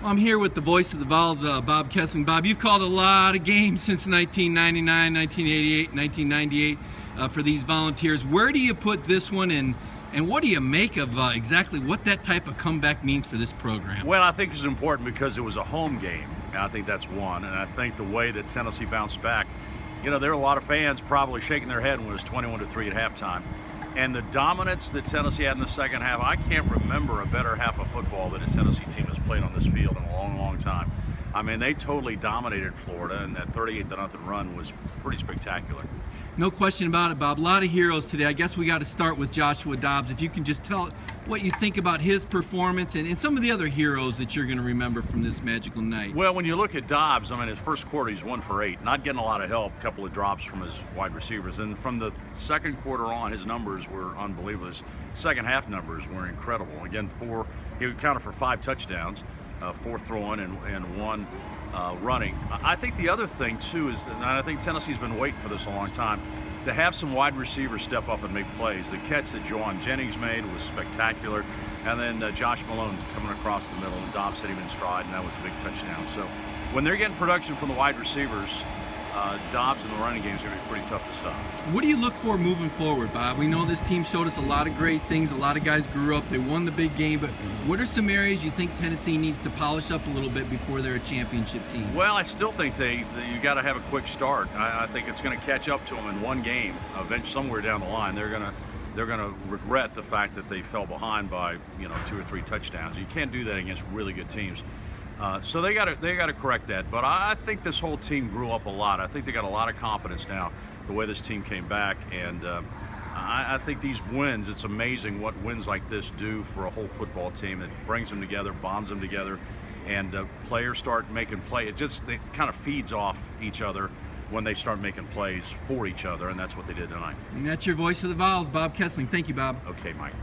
Well, I'm here with the voice of the Vols, Bob Kessling. Bob, you've called a lot of games since 1999, 1988, 1998 for these Volunteers. Where do you put this one in, and what do you make of exactly what that type of comeback means for this program? Well, I think it's important because it was a home game. And I think that's one. And I think the way that Tennessee bounced back, there were a lot of fans probably shaking their head when it was 21-3 at halftime. And the dominance that Tennessee had in the second half, I can't remember a better half of football that a Tennessee team has played on this field in a long, long time. I mean, they totally dominated Florida, and that 38-0 run was pretty spectacular. No question about it, Bob. A lot of heroes today. I guess we got to start with Joshua Dobbs. If you can just tell what you think about his performance and some of the other heroes that you're going to remember from this magical night. Well, when you look at Dobbs, I mean, his first quarter, he's 1 for 8, not getting a lot of help, a couple of drops from his wide receivers. And from the second quarter on, his numbers were unbelievable. His second half numbers were incredible. Again, he accounted for 5 touchdowns, 4 throwing and 1 running. I think the other thing, too, is that, and I think Tennessee's been waiting for this a long time, to have some wide receivers step up and make plays. The catch that Jauan Jennings made was spectacular. And then Josh Malone coming across the middle, and Dobbs hit him in stride, and that was a big touchdown. So when they're getting production from the wide receivers, Dobbs in the running game is going to be pretty tough to stop. What do you look for moving forward, Bob? We know this team showed us a lot of great things. A lot of guys grew up. They won the big game. But what are some areas you think Tennessee needs to polish up a little bit before they're a championship team? Well, I still think you got to have a quick start. I think it's going to catch up to them in one game. Eventually, somewhere down the line, they're going to regret the fact that they fell behind by 2 or 3 touchdowns. You can't do that against really good teams. So they got to correct that. But I think this whole team grew up a lot. I think they got a lot of confidence now, the way this team came back. And I think these wins, it's amazing what wins like this do for a whole football team. It brings them together, bonds them together, and players start making plays. It kind of feeds off each other when they start making plays for each other, and that's what they did tonight. And that's your voice of the Vols, Bob Kessling. Thank you, Bob. Okay, Mike.